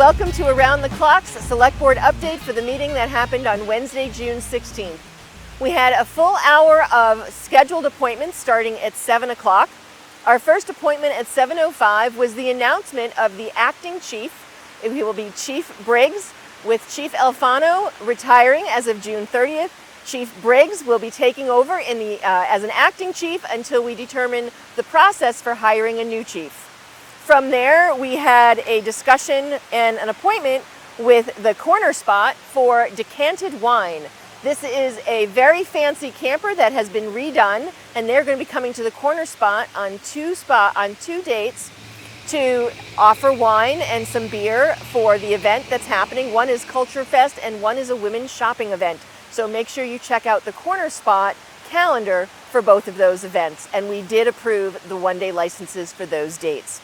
welcome to Around the Clock's Select Board update for the meeting that happened on Wednesday, June 16th. We had a full hour of scheduled appointments starting at 7 o'clock. Our first appointment at 7:05 was the announcement of the acting chief. He will be Chief Briggs, with Chief Alfano retiring as of June 30th. Chief Briggs will be taking over as an acting chief until we determine the process for hiring a new chief. From there, we had a discussion and an appointment with the corner spot for decanted wine. This is a very fancy camper that has been redone, and they're going to be coming to the corner spot on two dates to offer wine and some beer for the event that's happening. One is Culture Fest and one is a women's shopping event. So make sure you check out the corner spot calendar for both of those events. And we did approve the one-day licenses for those dates.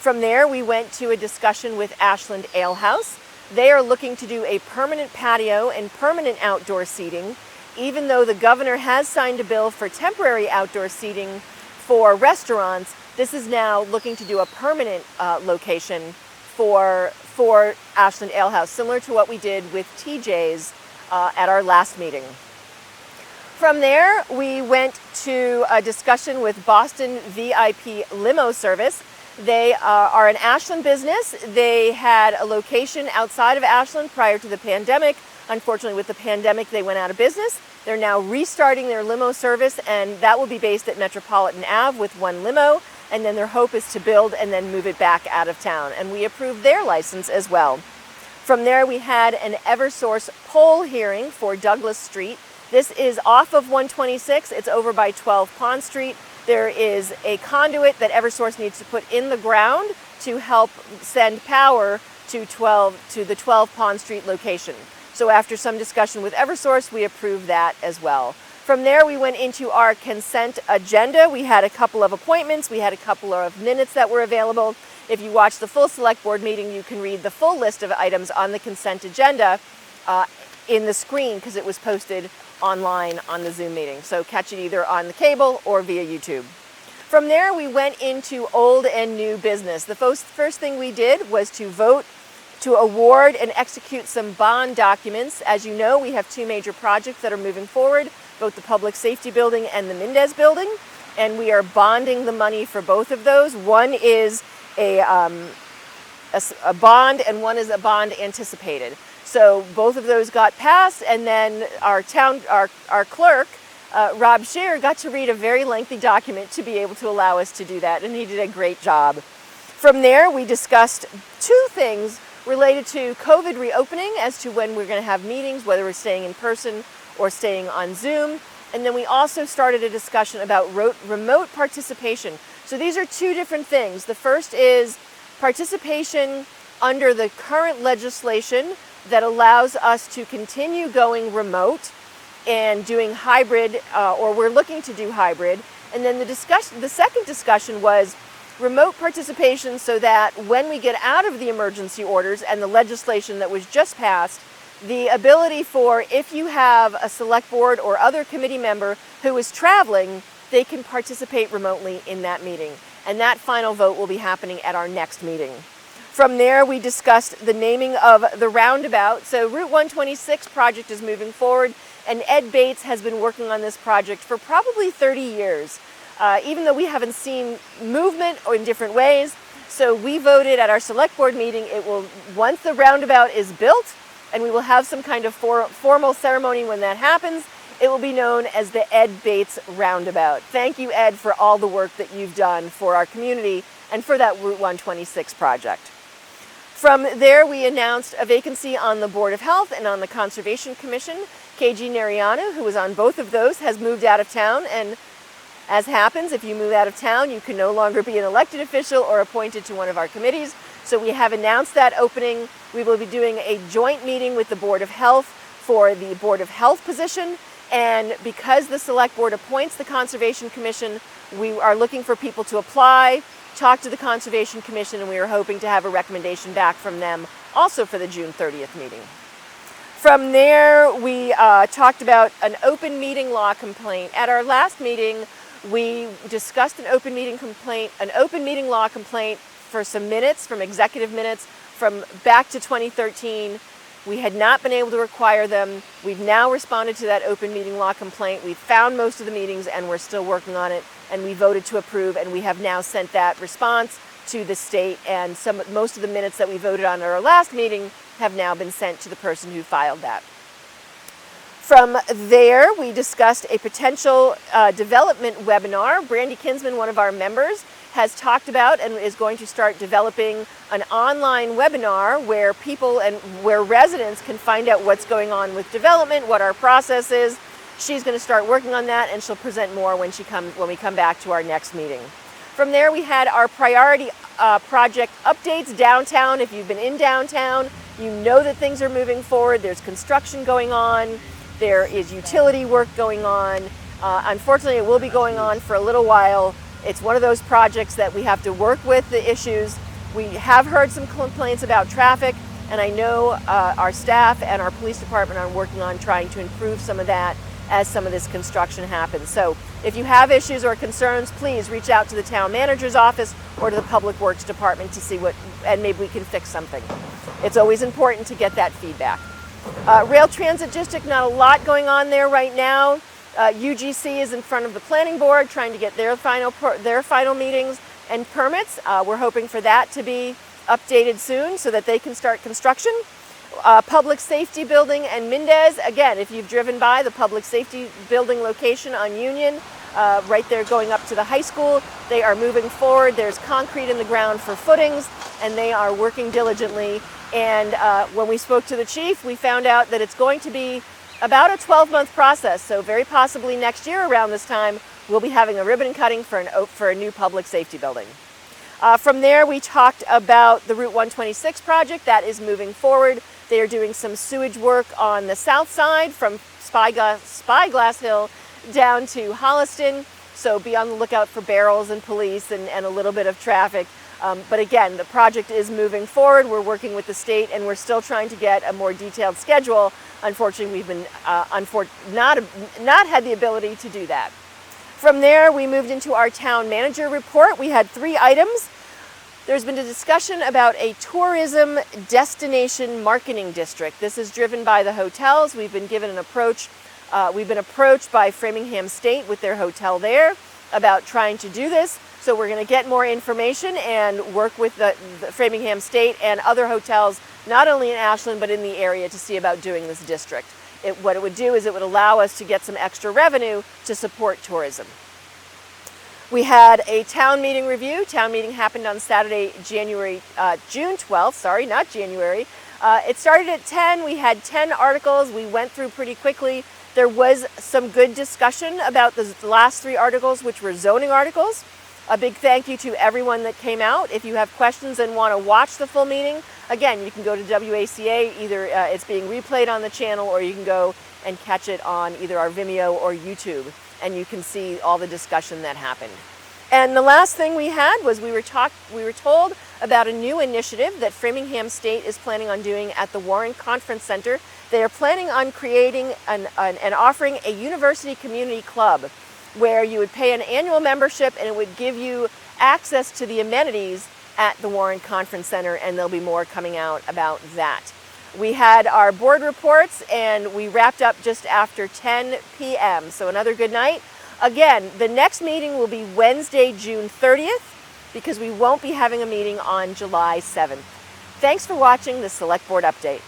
From there, we went to a discussion with Ashland Ale House. They are looking to do a permanent patio and permanent outdoor seating. Even though the governor has signed a bill for temporary outdoor seating for restaurants, this is now looking to do a permanent location for Ashland Ale House, similar to what we did with TJ's at our last meeting. From there, we went to a discussion with Boston VIP Limo Service. They are an Ashland business. They had a location outside of Ashland prior to the pandemic. Unfortunately, with the pandemic, they went out of business. They're now restarting their limo service, and that will be based at Metropolitan Ave with one limo. And then their hope is to build and then move it back out of town. And we approved their license as well. From there, we had an Eversource poll hearing for Douglas Street. This is off of 126. It's over by 12 Pond Street. There is a conduit that Eversource needs to put in the ground to help send power to the 12 Pond Street location. So after some discussion with Eversource, we approved that as well. From there, we went into our consent agenda. We had a couple of appointments. We had a couple of minutes that were available. If you watch the full select board meeting, you can read the full list of items on the consent agenda in the screen because it was posted online on the Zoom meeting. So catch it either on the cable or via YouTube. From there, we went into old and new business. The first thing we did was to vote to award and execute some bond documents. As you know, we have two major projects that are moving forward, both the Public Safety Building and the Mendez Building, and we are bonding the money for both of those. One is a bond and one is a bond anticipated. So both of those got passed, and then our clerk, Rob Scheer, got to read a very lengthy document to be able to allow us to do that, and he did a great job. From there, we discussed two things related to COVID reopening as to when we're going to have meetings, whether we're staying in person or staying on Zoom. And then we also started a discussion about remote participation. So these are two different things. The first is participation under the current legislation that allows us to continue going remote and doing hybrid, or we're looking to do hybrid. And then the second discussion was remote participation so that when we get out of the emergency orders and the legislation that was just passed, the ability for, if you have a select board or other committee member who is traveling, they can participate remotely in that meeting. And that final vote will be happening at our next meeting. From there, we discussed the naming of the roundabout. So Route 126 project is moving forward, and Ed Bates has been working on this project for probably 30 years, even though we haven't seen movement or in different ways. So we voted at our select board meeting, once the roundabout is built, and we will have some kind of formal ceremony when that happens, it will be known as the Ed Bates Roundabout. Thank you, Ed, for all the work that you've done for our community and for that Route 126 project. From there, we announced a vacancy on the Board of Health and on the Conservation Commission. KG Nariano, who was on both of those, has moved out of town, and as happens, if you move out of town, you can no longer be an elected official or appointed to one of our committees. So we have announced that opening. We will be doing a joint meeting with the Board of Health for the Board of Health position. And because the Select Board appoints the Conservation Commission, we are looking for people to apply, talk to the Conservation Commission, and we are hoping to have a recommendation back from them also for the June 30th meeting. From there, we talked about an open meeting law complaint. At our last meeting, we discussed an open meeting law complaint for some minutes, from executive minutes, from back to 2013. We had not been able to require them. We've now responded to that open meeting law complaint. We've found most of the meetings and we're still working on it, and we voted to approve, and we have now sent that response to the state, and most of the minutes that we voted on at our last meeting have now been sent to the person who filed that. From there, we discussed a potential development webinar. Brandy Kinsman, one of our members, has talked about and is going to start developing an online webinar where people and where residents can find out what's going on with development, what our process is. She's going to start working on that, and she'll present more when we come back to our next meeting. From there, we had our priority project updates downtown. If you've been in downtown, you know that things are moving forward. There's construction going on. There is utility work going on. Unfortunately, it will be going on for a little while. It's one of those projects that we have to work with the issues. We have heard some complaints about traffic, and I know our staff and our police department are working on trying to improve some of that as some of this construction happens. So if you have issues or concerns, please reach out to the town manager's office or to the public works department to see and maybe we can fix something. It's always important to get that feedback. Rail Transit District, not a lot going on there right now. UGC is in front of the planning board trying to get their final meetings and permits. We're hoping for that to be updated soon so that they can start construction. Public Safety Building and Mendez, again, if you've driven by the Public Safety Building location on Union, right there going up to the high school, they are moving forward. There's concrete in the ground for footings, and they are working diligently. And when we spoke to the chief, we found out that it's going to be about a 12-month process, so very possibly next year around this time, we'll be having a ribbon cutting for a new public safety building. From there, we talked about the Route 126 project that is moving forward. They are doing some sewage work on the south side from Spyglass Hill down to Holliston, so be on the lookout for barrels and police and a little bit of traffic. But again, the project is moving forward. We're working with the state, and we're still trying to get a more detailed schedule. Unfortunately, we've been not had the ability to do that. From there, we moved into our town manager report. We had 3 items. There's been a discussion about a tourism destination marketing district. This is driven by the hotels. We've been given an approach. We've been approached by Framingham State with their hotel there about trying to do this. So we're going to get more information and work with the Framingham State and other hotels, not only in Ashland, but in the area to see about doing this district. What it would do is it would allow us to get some extra revenue to support tourism. We had a town meeting review. Town meeting happened on Saturday, June 12th, sorry, not January. It started at 10. We had 10 articles. We went through pretty quickly. There was some good discussion about the last 3 articles, which were zoning articles. A big thank you to everyone that came out. If you have questions and want to watch the full meeting, again, you can go to WACA. Either it's being replayed on the channel, or you can go and catch it on either our Vimeo or YouTube, and you can see all the discussion that happened. And the last thing we had was we were told about a new initiative that Framingham State is planning on doing at the Warren Conference Center. They are planning on creating and offering a university community club, where you would pay an annual membership and it would give you access to the amenities at the Warren Conference Center, and there'll be more coming out about that. We had our board reports and we wrapped up just after 10 p.m. So another good night. Again, the next meeting will be Wednesday, June 30th, because we won't be having a meeting on July 7th. Thanks for watching the Select Board Update.